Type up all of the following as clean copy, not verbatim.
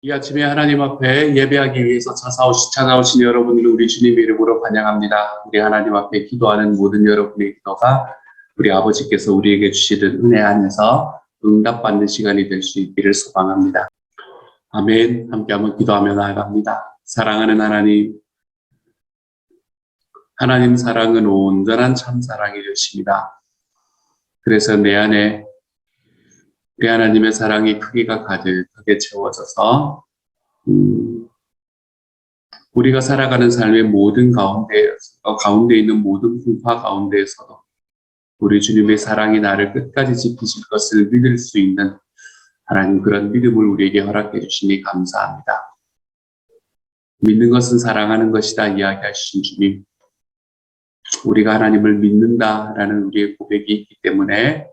이 아침에 하나님 앞에 예배하기 위해서 찾아오신 여러분을 우리 주님의 이름으로 환영합니다. 우리 하나님 앞에 기도하는 모든 여러분의 기도가 우리 아버지께서 우리에게 주시는 은혜 안에서 응답받는 시간이 될 수 있기를 소망합니다. 아멘. 함께 한번 기도하며 나아갑니다. 사랑하는 하나님, 하나님 사랑은 온전한 참 사랑이 되십니다. 그래서 내 안에 우리 하나님의 사랑이 크기가 가득하게 채워져서 우리가 살아가는 삶의 모든 가운데 있는 모든 풍파 가운데에서도 우리 주님의 사랑이 나를 끝까지 지키실 것을 믿을 수 있는 하나님 그런 믿음을 우리에게 허락해 주시니 감사합니다. 믿는 것은 사랑하는 것이다 이야기하신 주님, 우리가 하나님을 믿는다라는 우리의 고백이 있기 때문에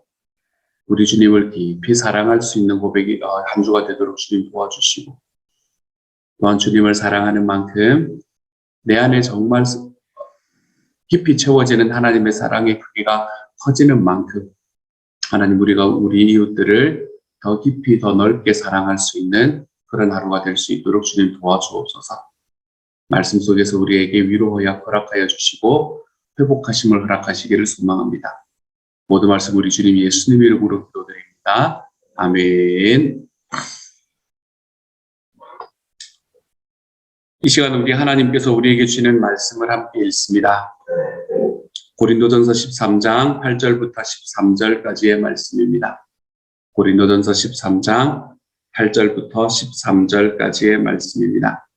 우리 주님을 깊이 사랑할 수 있는 고백이 한 주가 되도록 주님 도와주시고, 또한 주님을 사랑하는 만큼 내 안에 정말 깊이 채워지는 하나님의 사랑의 크기가 커지는 만큼 하나님 우리가 우리 이웃들을 더 깊이 더 넓게 사랑할 수 있는 그런 하루가 될 수 있도록 주님 도와주옵소서. 말씀 속에서 우리에게 위로 허락하여 주시고 회복하심을 허락하시기를 소망합니다. 모든 말씀 우리 주님 예수님 이름으로 기도드립니다. 아멘. 이 시간 우리 하나님께서 우리에게 주시는 말씀을 함께 읽습니다. 고린도전서 13장 8절부터 13절까지의 말씀입니다. 고린도전서 13장 8절부터 13절까지의 말씀입니다.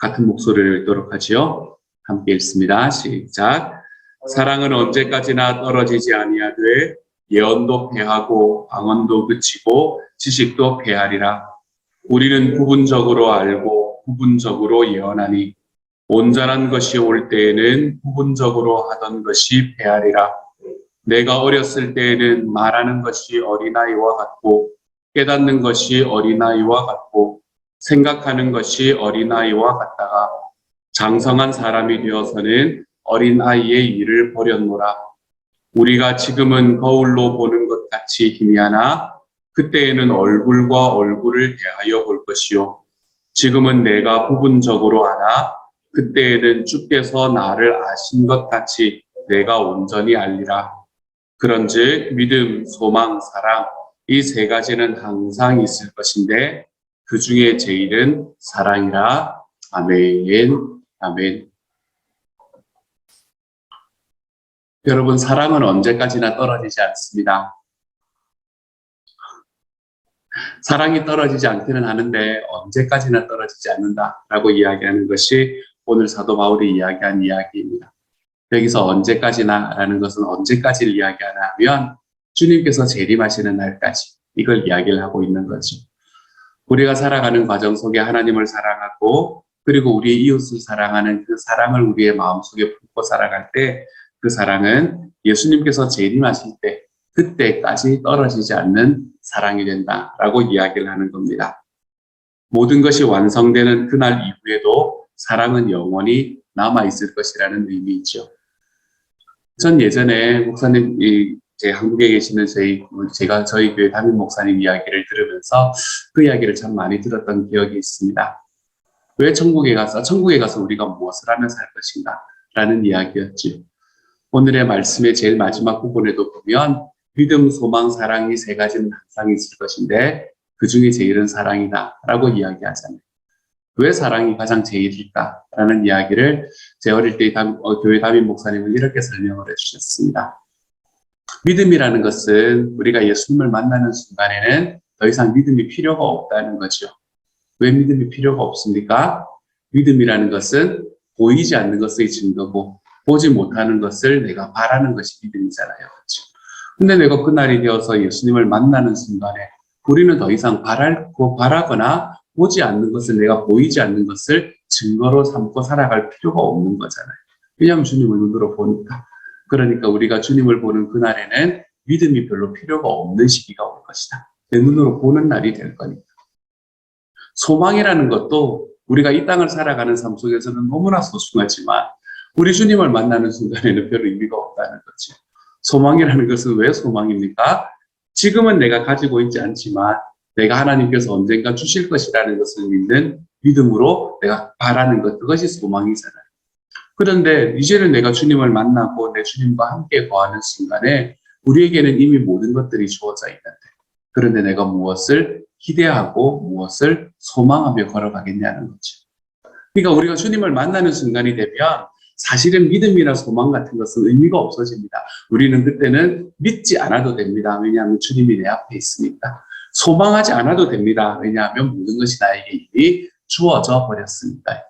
같은 목소리를 읽도록 하지요. 함께 읽습니다. 시작. 사랑은 언제까지나 떨어지지 아니하되 예언도 패하고 방언도 그치고 지식도 패하리라. 우리는 부분적으로 알고 부분적으로 예언하니 온전한 것이 올 때에는 부분적으로 하던 것이 패하리라. 내가 어렸을 때에는 말하는 것이 어린아이와 같고 깨닫는 것이 어린아이와 같고 생각하는 것이 어린아이와 같다가 장성한 사람이 되어서는 어린아이의 일을 버렸노라. 우리가 지금은 거울로 보는 것 같이 희미하나 그때에는 얼굴과 얼굴을 대하여 볼 것이요. 지금은 내가 부분적으로 아나 그때에는 주께서 나를 아신 것 같이 내가 온전히 알리라. 그런즉 믿음, 소망, 사랑 이 세 가지는 항상 있을 것인데 그 중에 제일은 사랑이라. 아멘. 아멘. 여러분, 사랑은 언제까지나 떨어지지 않습니다. 사랑이 떨어지지 않기는 하는데 언제까지나 떨어지지 않는다라고 이야기하는 것이 오늘 사도 바울이 이야기한 이야기입니다. 여기서 언제까지나라는 것은 언제까지를 이야기하나 하면 주님께서 재림하시는 날까지 이걸 이야기를 하고 있는 거죠. 우리가 살아가는 과정 속에 하나님을 사랑하고 그리고 우리의 이웃을 사랑하는 그 사랑을 우리의 마음속에 품고 살아갈 때 그 사랑은 예수님께서 재림하실 때 그때까지 떨어지지 않는 사랑이 된다라고 이야기를 하는 겁니다. 모든 것이 완성되는 그날 이후에도 사랑은 영원히 남아있을 것이라는 의미이죠. 전 예전에 목사님, 한국에 계시는 저희 교회 담임 목사님 이야기를 들으면서 그 이야기를 참 많이 들었던 기억이 있습니다. 왜 천국에 가서 우리가 무엇을 하며 살 것인가? 라는 이야기였죠. 오늘의 말씀의 제일 마지막 부분에도 보면 믿음, 소망, 사랑 이 세 가지는 항상 있을 것인데 그 중에 제일은 사랑이다 라고 이야기하잖아요. 왜 사랑이 가장 제일일까? 라는 이야기를 제 어릴 때 교회 담임 목사님은 이렇게 설명을 해주셨습니다. 믿음이라는 것은 우리가 예수님을 만나는 순간에는 더 이상 믿음이 필요가 없다는 거죠. 왜 믿음이 필요가 없습니까? 믿음이라는 것은 보이지 않는 것의 증거고 보지 못하는 것을 내가 바라는 것이 믿음이잖아요. 그렇죠? 근데 내가 그날이 되어서 예수님을 만나는 순간에 우리는 더 이상 바라거나 보지 않는 것을, 내가 보이지 않는 것을 증거로 삼고 살아갈 필요가 없는 거잖아요. 왜냐하면 주님을 눈으로 보니까. 그러니까 우리가 주님을 보는 그날에는 믿음이 별로 필요가 없는 시기가 올 것이다. 내 눈으로 보는 날이 될 거니까. 소망이라는 것도 우리가 이 땅을 살아가는 삶 속에서는 너무나 소중하지만 우리 주님을 만나는 순간에는 별 의미가 없다는 거죠. 소망이라는 것은 왜 소망입니까? 지금은 내가 가지고 있지 않지만 내가 하나님께서 언젠가 주실 것이라는 것을 믿는 믿음으로 내가 바라는 것, 그것이 소망이잖아요. 그런데 이제는 내가 주님을 만나고 내 주님과 함께 거하는 순간에 우리에게는 이미 모든 것들이 주어져 있는데, 그런데 내가 무엇을 기대하고 무엇을 소망하며 걸어가겠냐는 거죠. 그러니까 우리가 주님을 만나는 순간이 되면 사실은 믿음이나 소망 같은 것은 의미가 없어집니다. 우리는 그때는 믿지 않아도 됩니다. 왜냐하면 주님이 내 앞에 있으니까. 소망하지 않아도 됩니다. 왜냐하면 모든 것이 나에게 이미 주어져 버렸으니까요.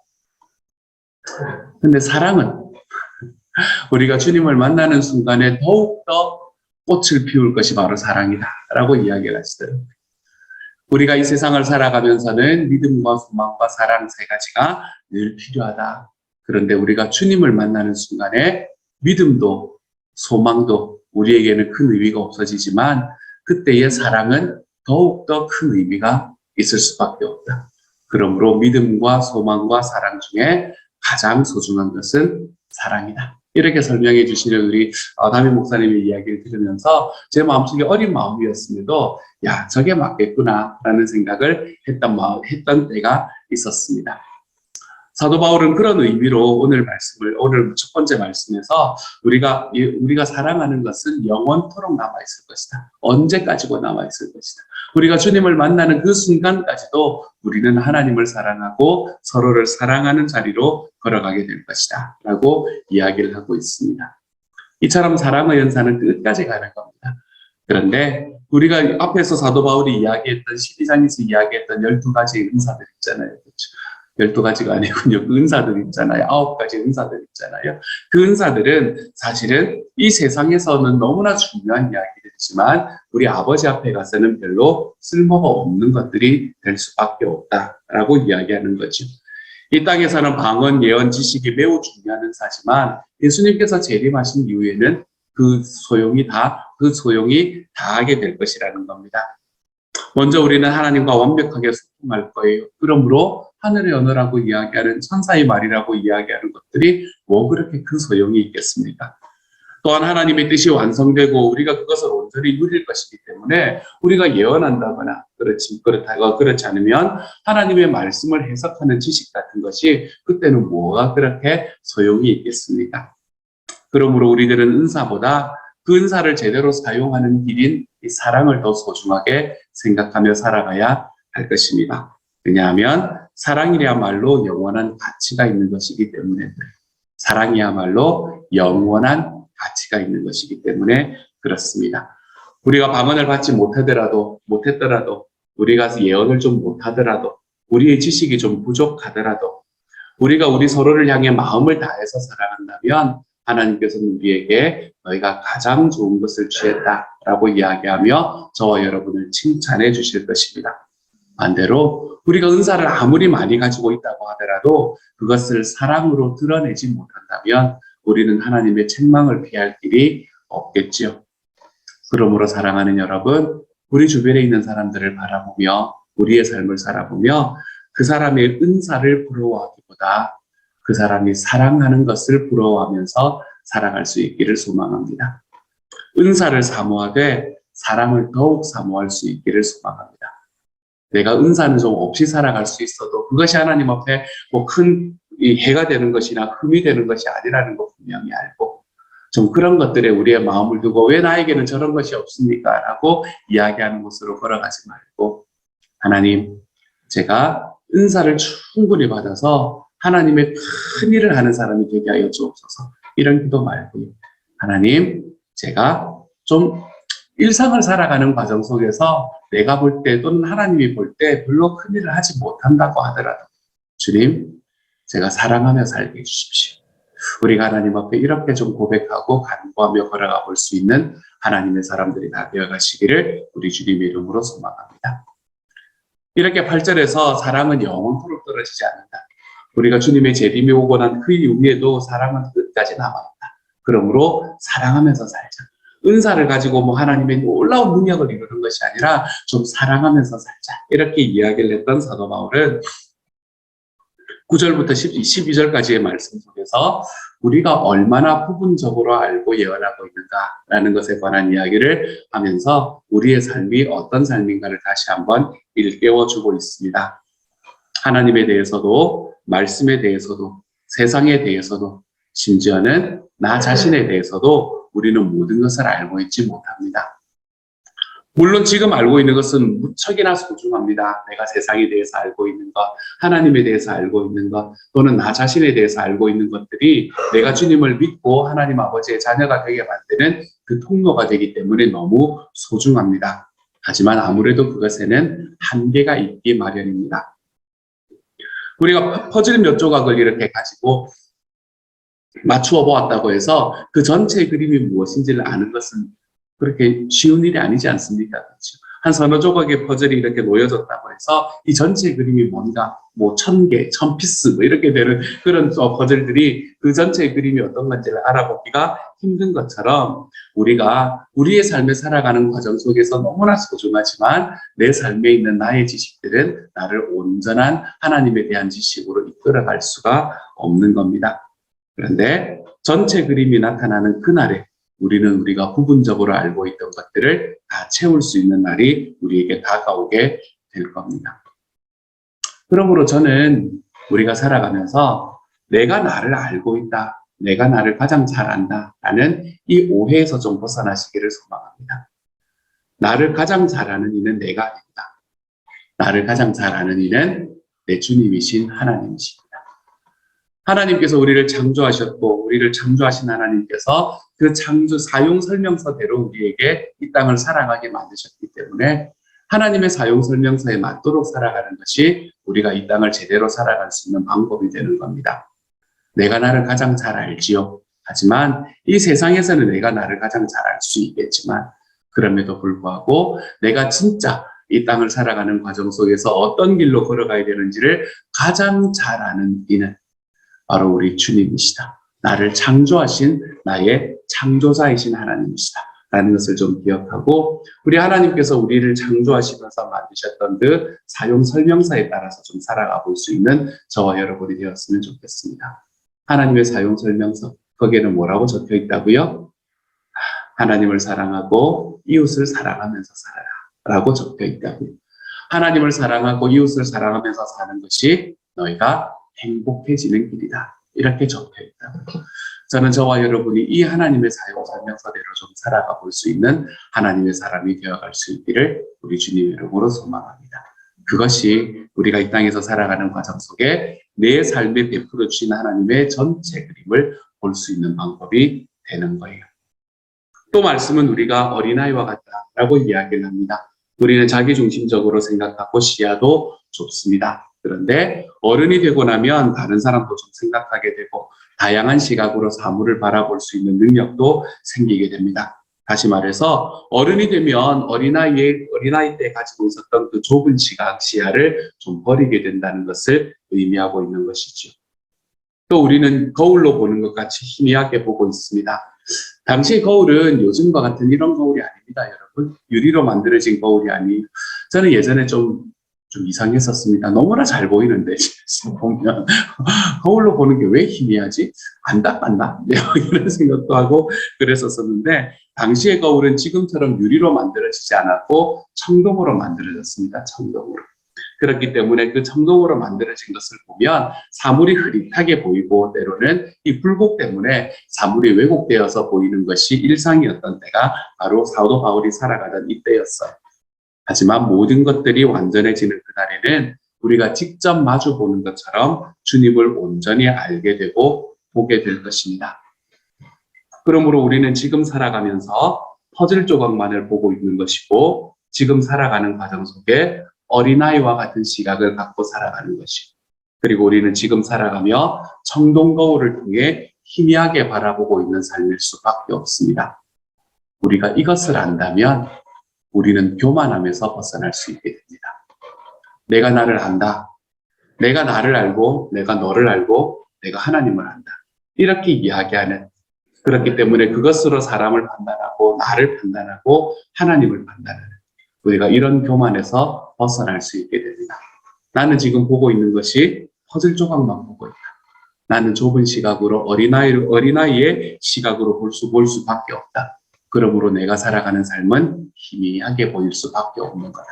근데 사랑은 우리가 주님을 만나는 순간에 더욱더 꽃을 피울 것이 바로 사랑이다 라고 이야기를 하시더라고요. 우리가 이 세상을 살아가면서는 믿음과 소망과 사랑 세 가지가 늘 필요하다. 그런데 우리가 주님을 만나는 순간에 믿음도 소망도 우리에게는 큰 의미가 없어지지만 그때의 사랑은 더욱더 큰 의미가 있을 수밖에 없다. 그러므로 믿음과 소망과 사랑 중에 가장 소중한 것은 사랑이다. 이렇게 설명해 주시는 우리 담임 목사님의 이야기를 들으면서 제 마음속에 어린 마음이었음에도 야, 저게 맞겠구나 라는 생각을 했던 때가 있었습니다. 사도 바울은 그런 의미로 오늘 첫 번째 말씀에서 우리가 사랑하는 것은 영원토록 남아있을 것이다. 언제까지고 남아있을 것이다. 우리가 주님을 만나는 그 순간까지도 우리는 하나님을 사랑하고 서로를 사랑하는 자리로 걸어가게 될 것이다. 라고 이야기를 하고 있습니다. 이처럼 사랑의 연산은 끝까지 가는 겁니다. 그런데 우리가 앞에서 사도 바울이 이야기했던 12장에서 이야기했던 12가지 은사들 있잖아요. 그렇죠? 12가지가 아니군요. 그 은사들 있잖아요. 9가지 은사들 있잖아요. 그 은사들은 사실은 이 세상에서는 너무나 중요한 이야기들이지만 우리 아버지 앞에 가서는 별로 쓸모가 없는 것들이 될 수밖에 없다라고 이야기하는 거죠. 이 땅에서는 방언, 예언, 지식이 매우 중요한 은사지만 예수님께서 재림하신 이후에는 그 소용이 다하게 될 것이라는 겁니다. 먼저 우리는 하나님과 완벽하게 소통할 거예요. 그러므로 하늘의 언어라고 이야기하는 천사의 말이라고 이야기하는 것들이 뭐 그렇게 큰 소용이 있겠습니까? 또한 하나님의 뜻이 완성되고 우리가 그것을 온전히 누릴 것이기 때문에 우리가 예언한다거나 그렇지 않으면 하나님의 말씀을 해석하는 지식 같은 것이 그때는 뭐가 그렇게 소용이 있겠습니까? 그러므로 우리들은 은사보다 그 은사를 제대로 사용하는 길인 이 사랑을 더 소중하게 생각하며 살아가야 할 것입니다. 왜냐하면 사랑이야말로 영원한 가치가 있는 것이기 때문에 사랑이야말로 영원한 가치가 있는 것이기 때문에 그렇습니다. 우리가 방언을 받지 못했더라도 우리가 예언을 좀 못하더라도 우리의 지식이 좀 부족하더라도 우리가 우리 서로를 향해 마음을 다해서 살아간다면 하나님께서는 우리에게 너희가 가장 좋은 것을 취했다라고 이야기하며 저와 여러분을 칭찬해 주실 것입니다. 반대로 우리가 은사를 아무리 많이 가지고 있다고 하더라도 그것을 사랑으로 드러내지 못한다면 우리는 하나님의 책망을 피할 길이 없겠지요. 그러므로 사랑하는 여러분, 우리 주변에 있는 사람들을 바라보며 우리의 삶을 살아보며 그 사람의 은사를 부러워하기보다 그 사람이 사랑하는 것을 부러워하면서 살아갈 수 있기를 소망합니다. 은사를 사모하되 사랑을 더욱 사모할 수 있기를 소망합니다. 내가 은사는 좀 없이 살아갈 수 있어도 그것이 하나님 앞에 뭐 큰 해가 되는 것이나 흠이 되는 것이 아니라는 거 분명히 알고 좀 그런 것들에 우리의 마음을 두고 왜 나에게는 저런 것이 없습니까? 라고 이야기하는 곳으로 걸어가지 말고 하나님, 제가 은사를 충분히 받아서 하나님의 큰 일을 하는 사람이 되게 하여 주옵소서. 이런 기도 말고요. 하나님, 제가 좀 일상을 살아가는 과정 속에서 내가 볼 때 또는 하나님이 볼 때 별로 큰 일을 하지 못한다고 하더라도 주님, 제가 사랑하며 살게 해주십시오. 우리가 하나님 앞에 이렇게 좀 고백하고 간구하며 걸어가 볼 수 있는 하나님의 사람들이 다 되어가시기를 우리 주님의 이름으로 소망합니다. 이렇게 8절에서 사랑은 영원토록 떨어지지 않는다. 우리가 주님의 재림이 오고 난 그 이후에도 사랑은 끝까지 남아있다. 그러므로 사랑하면서 살자. 은사를 가지고 뭐 하나님의 놀라운 능력을 이루는 것이 아니라 좀 사랑하면서 살자. 이렇게 이야기를 했던 사도 바울은 9절부터 12절까지의 말씀 속에서 우리가 얼마나 부분적으로 알고 예언하고 있는가라는 것에 관한 이야기를 하면서 우리의 삶이 어떤 삶인가를 다시 한번 일깨워주고 있습니다. 하나님에 대해서도, 말씀에 대해서도, 세상에 대해서도, 심지어는 나 자신에 대해서도 우리는 모든 것을 알고 있지 못합니다. 물론 지금 알고 있는 것은 무척이나 소중합니다. 내가 세상에 대해서 알고 있는 것, 하나님에 대해서 알고 있는 것, 또는 나 자신에 대해서 알고 있는 것들이 내가 주님을 믿고 하나님 아버지의 자녀가 되게 만드는 그 통로가 되기 때문에 너무 소중합니다. 하지만 아무래도 그것에는 한계가 있기 마련입니다. 우리가 퍼즐 몇 조각을 이렇게 가지고 맞추어 보았다고 해서 그 전체 그림이 무엇인지를 아는 것은 그렇게 쉬운 일이 아니지 않습니까? 그렇죠? 한 서너 조각의 퍼즐이 이렇게 놓여졌다고 해서 이 전체 그림이 뭔가 뭐 1000개, 1000피스 뭐 이렇게 되는 그런 퍼즐들이 그 전체 그림이 어떤 건지를 알아보기가 힘든 것처럼 우리가 우리의 삶을 살아가는 과정 속에서 너무나 소중하지만 내 삶에 있는 나의 지식들은 나를 온전한 하나님에 대한 지식으로 이끌어갈 수가 없는 겁니다. 그런데 전체 그림이 나타나는 그날에 우리는 우리가 부분적으로 알고 있던 것들을 다 채울 수 있는 날이 우리에게 다가오게 될 겁니다. 그러므로 저는 우리가 살아가면서 내가 나를 알고 있다, 내가 나를 가장 잘 안다라는 이 오해에서 좀 벗어나시기를 소망합니다. 나를 가장 잘 아는 이는 내가 아닙니다. 나를 가장 잘 아는 이는 내 주님이신 하나님이십니다. 하나님께서 우리를 창조하셨고 우리를 창조하신 하나님께서 그 창조 사용 설명서대로 우리에게 이 땅을 살아가게 만드셨기 때문에 하나님의 사용 설명서에 맞도록 살아가는 것이 우리가 이 땅을 제대로 살아갈 수 있는 방법이 되는 겁니다. 내가 나를 가장 잘 알지요. 하지만 이 세상에서는 내가 나를 가장 잘 알 수 있겠지만 그럼에도 불구하고 내가 진짜 이 땅을 살아가는 과정 속에서 어떤 길로 걸어가야 되는지를 가장 잘 아는 이는 바로 우리 주님이시다. 나를 창조하신 나의 창조자이신 하나님이시다. 라는 것을 좀 기억하고 우리 하나님께서 우리를 창조하시면서 만드셨던 그 사용 설명서에 따라서 좀 살아가 볼 수 있는 저와 여러분이 되었으면 좋겠습니다. 하나님의 사용 설명서, 거기에는 뭐라고 적혀 있다고요? 하나님을 사랑하고 이웃을 사랑하면서 살아라 라고 적혀 있다고요. 하나님을 사랑하고 이웃을 사랑하면서 사는 것이 너희가 행복해지는 길이다. 이렇게 적혀 있다고요. 저는 저와 여러분이 이 하나님의 사용 설명서대로 좀 살아가 볼 수 있는 하나님의 사람이 되어갈 수 있기를 우리 주님 이름으로 소망합니다. 그것이 우리가 이 땅에서 살아가는 과정 속에 내 삶에 베풀어 주신 하나님의 전체 그림을 볼 수 있는 방법이 되는 거예요. 또 말씀은 우리가 어린아이와 같다라고 이야기를 합니다. 우리는 자기중심적으로 생각하고 시야도 좁습니다. 그런데 어른이 되고 나면 다른 사람도 좀 생각하게 되고 다양한 시각으로 사물을 바라볼 수 있는 능력도 생기게 됩니다. 다시 말해서 어른이 되면 어린아이 때 가지고 있었던 그 좁은 시각, 시야를 좀 버리게 된다는 것을 의미하고 있는 것이죠. 또 우리는 거울로 보는 것 같이 희미하게 보고 있습니다. 당시 거울은 요즘과 같은 이런 거울이 아닙니다, 여러분. 유리로 만들어진 거울이 아니에요. 저는 예전에 좀 이상했었습니다. 너무나 잘 보이는데 집에서 보면 거울로 보는 게 왜 희미하지? 안 닦았나? 이런 생각도 하고 그랬었는데 당시의 거울은 지금처럼 유리로 만들어지지 않았고 청동으로 만들어졌습니다. 청동으로. 그렇기 때문에 그 청동으로 만들어진 것을 보면 사물이 흐릿하게 보이고 때로는 이 불복 때문에 사물이 왜곡되어서 보이는 것이 일상이었던 때가 바로 사도 바울이 살아가던 이때였어요. 하지만 모든 것들이 완전해지는 그날에는 우리가 직접 마주보는 것처럼 주님을 온전히 알게 되고 보게 될 것입니다. 그러므로 우리는 지금 살아가면서 퍼즐 조각만을 보고 있는 것이고 지금 살아가는 과정 속에 어린아이와 같은 시각을 갖고 살아가는 것이고 그리고 우리는 지금 살아가며 청동 거울을 통해 희미하게 바라보고 있는 삶일 수밖에 없습니다. 우리가 이것을 안다면 우리는 교만함에서 벗어날 수 있게 됩니다. 내가 나를 안다. 내가 나를 알고 내가 너를 알고 내가 하나님을 안다. 이렇게 이야기하는 그렇기 때문에 그것으로 사람을 판단하고 나를 판단하고 하나님을 판단하는 우리가 이런 교만에서 벗어날 수 있게 됩니다. 나는 지금 보고 있는 것이 퍼즐 조각만 보고 있다. 나는 좁은 시각으로 어린아이의 시각으로 볼 수밖에 없다. 그러므로 내가 살아가는 삶은 희미하게 보일 수밖에 없는 거다.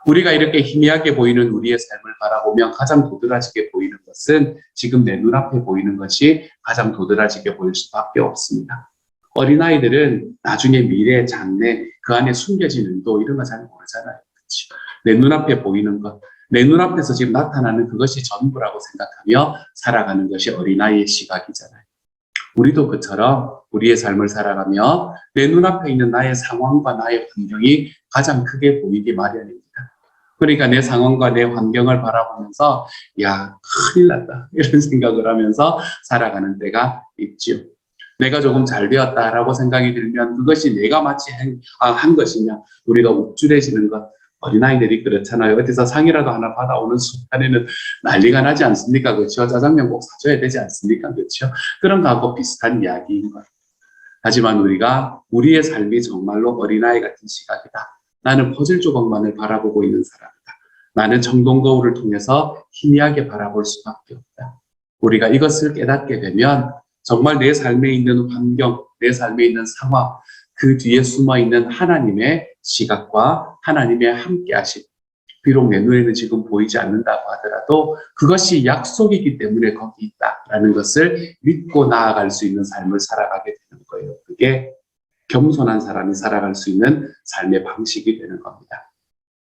우리가 이렇게 희미하게 보이는 우리의 삶을 바라보면 가장 도드라지게 보이는 것은 지금 내 눈앞에 보이는 것이 가장 도드라지게 보일 수밖에 없습니다. 어린아이들은 나중에 미래, 장래, 그 안에 숨겨진 의도 이런 거 잘 모르잖아요. 그치? 내 눈앞에 보이는 것, 내 눈앞에서 지금 나타나는 그것이 전부라고 생각하며 살아가는 것이 어린아이의 시각이잖아요. 우리도 그처럼 우리의 삶을 살아가며 내 눈앞에 있는 나의 상황과 나의 환경이 가장 크게 보이기 마련입니다. 그러니까 내 상황과 내 환경을 바라보면서 야, 큰일 났다 이런 생각을 하면서 살아가는 때가 있지요. 내가 조금 잘 되었다라고 생각이 들면 그것이 내가 마치 한 것이냐 우리가 욱줄해지는 것. 어린아이들이 그렇잖아요. 어디서 상이라도 하나 받아오는 순간에는 난리가 나지 않습니까? 그렇죠? 짜장면 꼭 사줘야 되지 않습니까? 그렇죠? 그런 거하고 비슷한 이야기인 거예요. 하지만 우리가 우리의 삶이 정말로 어린아이 같은 시각이다. 나는 퍼즐 조각만을 바라보고 있는 사람이다. 나는 청동 거울을 통해서 희미하게 바라볼 수밖에 없다. 우리가 이것을 깨닫게 되면 정말 내 삶에 있는 환경, 내 삶에 있는 상황, 그 뒤에 숨어있는 하나님의 시각과 하나님의 함께하심, 비록 내 눈에는 지금 보이지 않는다고 하더라도 그것이 약속이기 때문에 거기 있다라는 것을 믿고 나아갈 수 있는 삶을 살아가게 되는 거예요. 그게 겸손한 사람이 살아갈 수 있는 삶의 방식이 되는 겁니다.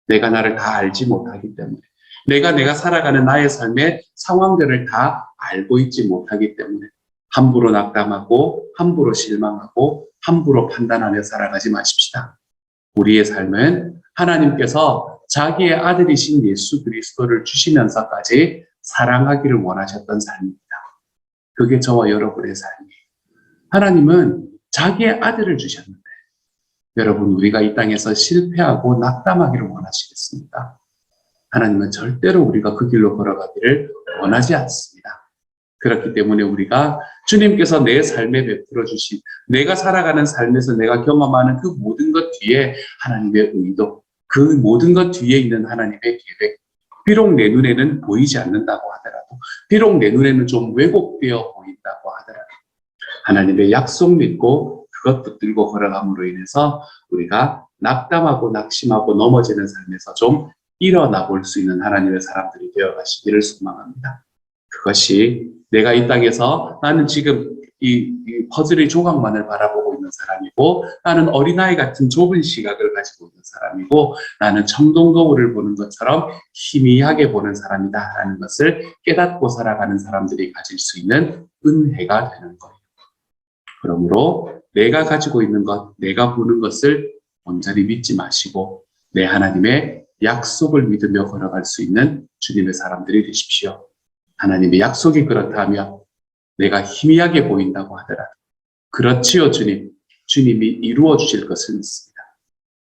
내가 나를 다 알지 못하기 때문에, 내가 살아가는 나의 삶의 상황들을 다 알고 있지 못하기 때문에 함부로 낙담하고 함부로 실망하고 함부로 판단하며 살아가지 마십시다. 우리의 삶은 하나님께서 자기의 아들이신 예수 그리스도를 주시면서까지 사랑하기를 원하셨던 삶입니다. 그게 저와 여러분의 삶이에요. 하나님은 자기의 아들을 주셨는데 여러분 우리가 이 땅에서 실패하고 낙담하기를 원하시겠습니까? 하나님은 절대로 우리가 그 길로 걸어가기를 원하지 않습니다. 그렇기 때문에 우리가 주님께서 내 삶에 베풀어 주신 내가 살아가는 삶에서 내가 경험하는 그 모든 것 뒤에 하나님의 의도, 그 모든 것 뒤에 있는 하나님의 계획, 비록 내 눈에는 보이지 않는다고 하더라도, 비록 내 눈에는 좀 왜곡되어 보인다고 하더라도 하나님의 약속 믿고 그것 붙들고 걸어감으로 인해서 우리가 낙담하고 낙심하고 넘어지는 삶에서 좀 일어나 볼 수 있는 하나님의 사람들이 되어 가시기를 소망합니다. 그것이 내가 이 땅에서 나는 지금 이 퍼즐의 조각만을 바라보고 있는 사람이고 나는 어린아이 같은 좁은 시각을 가지고 있는 사람이고 나는 청동 거울을 보는 것처럼 희미하게 보는 사람이다라는 것을 깨닫고 살아가는 사람들이 가질 수 있는 은혜가 되는 거예요. 그러므로 내가 가지고 있는 것, 내가 보는 것을 온전히 믿지 마시고 내 하나님의 약속을 믿으며 걸어갈 수 있는 주님의 사람들이 되십시오. 하나님의 약속이 그렇다면 내가 희미하게 보인다고 하더라도 그렇지요 주님, 주님이 이루어 주실 것을 믿습니다.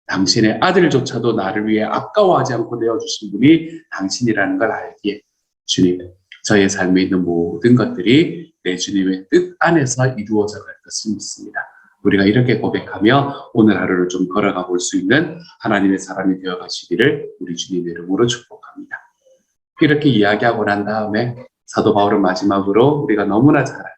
당신의 아들조차도 나를 위해 아까워하지 않고 내어주신 분이 당신이라는 걸 알기에 주님, 저의 삶에 있는 모든 것들이 내 주님의 뜻 안에서 이루어져 갈 것을 믿습니다. 우리가 이렇게 고백하며 오늘 하루를 좀 걸어가 볼 수 있는 하나님의 사람이 되어 가시기를 우리 주님의 이름으로 축복합니다. 이렇게 이야기하고 난 다음에 사도 바울은 마지막으로 우리가 너무나 잘 아는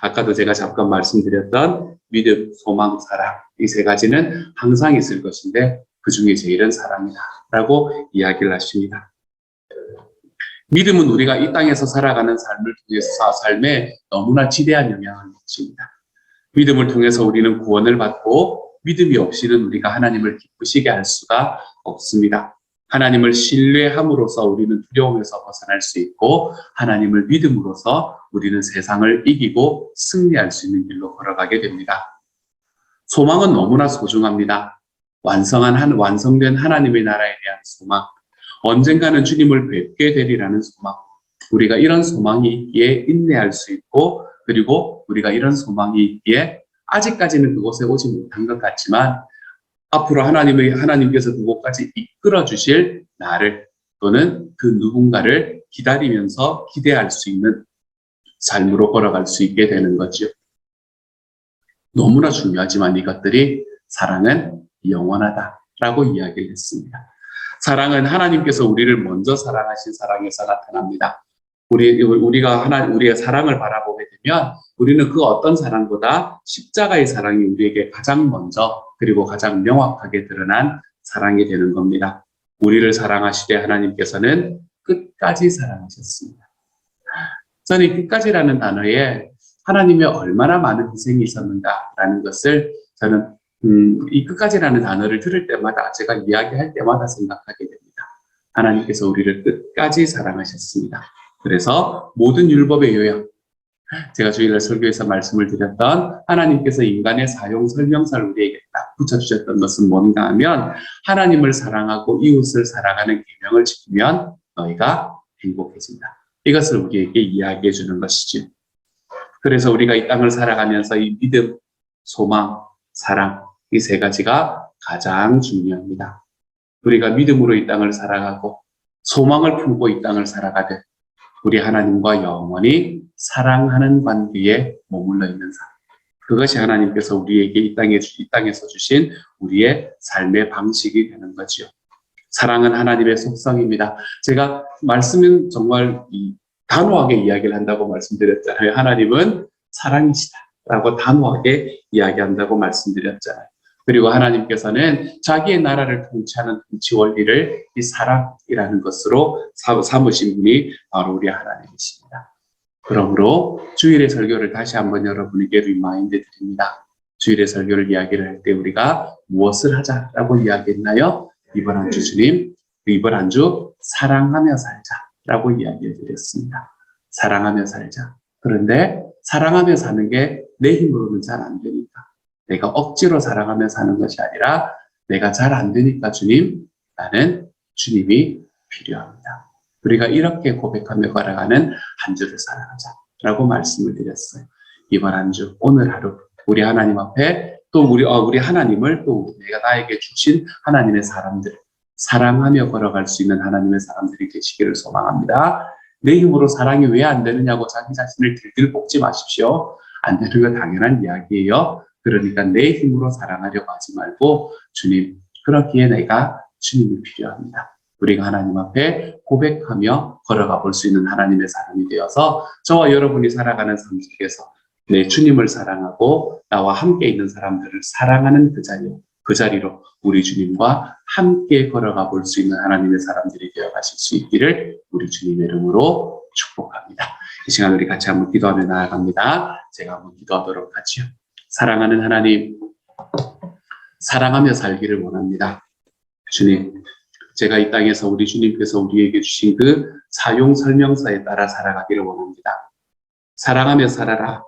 아까도 제가 잠깐 말씀드렸던 믿음, 소망, 사랑 이 세 가지는 항상 있을 것인데 그 중에 제일은 사랑이다 라고 이야기를 하십니다. 믿음은 우리가 이 땅에서 살아가는 삶에 너무나 지대한 영향을 미칩니다. 믿음을 통해서 우리는 구원을 받고 믿음이 없이는 우리가 하나님을 기쁘시게 할 수가 없습니다. 하나님을 신뢰함으로써 우리는 두려움에서 벗어날 수 있고 하나님을 믿음으로써 우리는 세상을 이기고 승리할 수 있는 길로 걸어가게 됩니다. 소망은 너무나 소중합니다. 완성된 하나님의 나라에 대한 소망, 언젠가는 주님을 뵙게 되리라는 소망, 우리가 이런 소망이 있기에 인내할 수 있고 그리고 우리가 이런 소망이 있기에 아직까지는 그곳에 오지 못한 것 같지만 앞으로 하나님께서 그곳까지 이끌어 주실 나를 또는 그 누군가를 기다리면서 기대할 수 있는 삶으로 걸어갈 수 있게 되는 거죠. 너무나 중요하지만 이것들이 사랑은 영원하다라고 이야기를 했습니다. 사랑은 하나님께서 우리를 먼저 사랑하신 사랑에서 나타납니다. 우리가 사랑을 바라보게 되면 우리는 그 어떤 사랑보다 십자가의 사랑이 우리에게 가장 먼저 그리고 가장 명확하게 드러난 사랑이 되는 겁니다. 우리를 사랑하시되 하나님께서는 끝까지 사랑하셨습니다. 저는 이 끝까지라는 단어에 하나님의 얼마나 많은 희생이 있었는가라는 것을 저는 이 끝까지라는 단어를 들을 때마다 제가 이야기할 때마다 생각하게 됩니다. 하나님께서 우리를 끝까지 사랑하셨습니다. 그래서 모든 율법의 요약, 제가 주일날 설교에서 말씀을 드렸던 하나님께서 인간의 사용 설명서를 우리에게 딱 붙여주셨던 것은 뭔가 하면 하나님을 사랑하고 이웃을 사랑하는 계명을 지키면 너희가 행복해진다. 이것을 우리에게 이야기해 주는 것이죠. 그래서 우리가 이 땅을 살아가면서 이 믿음, 소망, 사랑 이 세 가지가 가장 중요합니다. 우리가 믿음으로 이 땅을 살아가고 소망을 품고 이 땅을 살아가듯 우리 하나님과 영원히 사랑하는 관계에 머물러 있는 삶. 그것이 하나님께서 우리에게 이 땅에서 주신 우리의 삶의 방식이 되는 거죠. 사랑은 하나님의 속성입니다. 제가 말씀은 정말 단호하게 이야기를 한다고 말씀드렸잖아요. 하나님은 사랑이시다라고 단호하게 이야기한다고 말씀드렸잖아요. 그리고 하나님께서는 자기의 나라를 통치하는 통치 원리를 이 사랑이라는 것으로 삼으신 분이 바로 우리 하나님이십니다. 그러므로 주일의 설교를 다시 한번 여러분에게 리마인드 드립니다. 주일의 설교를 이야기를 할 때 우리가 무엇을 하자라고 이야기했나요? 이번 한 주 주님, 이번 한 주 사랑하며 살자라고 이야기해 드렸습니다. 사랑하며 살자. 그런데 사랑하며 사는 게 내 힘으로는 잘 안 되니까. 내가 억지로 사랑하며 사는 것이 아니라 내가 잘 안 되니까 주님, 나는 주님이 필요합니다. 우리가 이렇게 고백하며 걸어가는 한 주를 살아가자라고 말씀을 드렸어요. 이번 한 주, 오늘 하루 우리 하나님 앞에 또 우리 하나님을 또 내가 나에게 주신 하나님의 사람들 사랑하며 걸어갈 수 있는 하나님의 사람들이 되시기를 소망합니다. 내 힘으로 사랑이 왜 안 되느냐고 자기 자신을 들들 볶지 마십시오. 안 되는 건 당연한 이야기예요. 그러니까 내 힘으로 사랑하려고 하지 말고 주님, 그렇기에 내가 주님이 필요합니다. 우리가 하나님 앞에 고백하며 걸어가 볼 수 있는 하나님의 사람이 되어서 저와 여러분이 살아가는 삶 속에서 내 주님을 사랑하고 나와 함께 있는 사람들을 사랑하는 그 자리로 우리 주님과 함께 걸어가 볼 수 있는 하나님의 사람들이 되어 가실 수 있기를 우리 주님의 이름으로 축복합니다. 이 시간 우리 같이 한번 기도하며 나아갑니다. 제가 한번 기도하도록 하지요. 사랑하는 하나님, 사랑하며 살기를 원합니다. 주님, 제가 이 땅에서 우리 주님께서 우리에게 주신 그 사용 설명서에 따라 살아가기를 원합니다. 사랑하며 살아라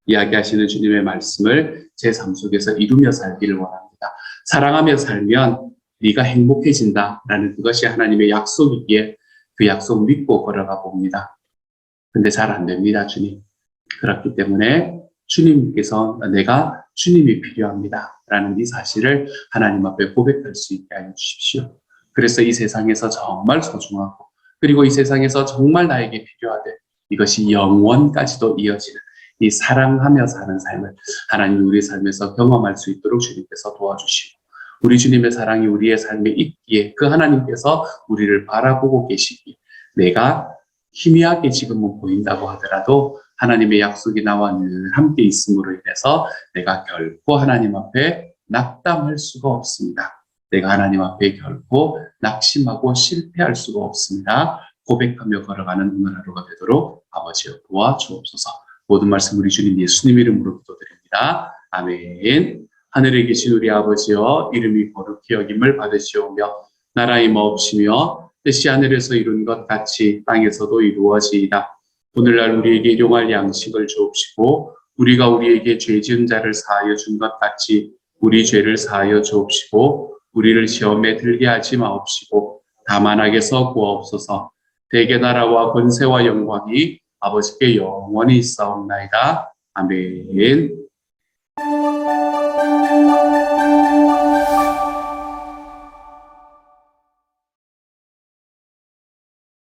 이야기하시는 주님의 말씀을 제 삶 속에서 이루며 살기를 원합니다. 사랑하며 살면 네가 행복해진다라는 그것이 하나님의 약속이기에 그 약속 믿고 걸어가 봅니다. 근데 잘 안 됩니다, 주님. 그렇기 때문에 주님께서 내가 주님이 필요합니다 라는 이 사실을 하나님 앞에 고백할 수 있게 하여 주십시오. 그래서 이 세상에서 정말 소중하고 그리고 이 세상에서 정말 나에게 필요하되 이것이 영원까지도 이어지는 이 사랑하며 사는 삶을 하나님 우리 삶에서 경험할 수 있도록 주님께서 도와주시고 우리 주님의 사랑이 우리의 삶에 있기에 그 하나님께서 우리를 바라보고 계시기에 내가 희미하게 지금은 보인다고 하더라도 하나님의 약속이 나와 늘 함께 있음으로 인해서 내가 결코 하나님 앞에 낙담할 수가 없습니다. 내가 하나님 앞에 결코 낙심하고 실패할 수가 없습니다. 고백하며 걸어가는 오늘 하루가 되도록 아버지여 도와주옵소서. 모든 말씀 우리 주님 예수님 이름으로 기도드립니다. 아멘. 하늘에 계신 우리 아버지여 이름이 거룩히 여김을 받으시오며 나라의 마옵시며 뜻이 하늘에서 이룬 것 같이 땅에서도 이루어지이다. 오늘날 우리에게 일용할 양식을 주옵시고 우리가 우리에게 죄 지은 자를 사하여 준 것 같이 우리 죄를 사하여 주옵시고 우리를 시험에 들게 하지 마옵시고 다만 악에서 구하옵소서. 대개 나라와 권세와 영광이 아버지께 영원히 있사옵나이다. 아멘.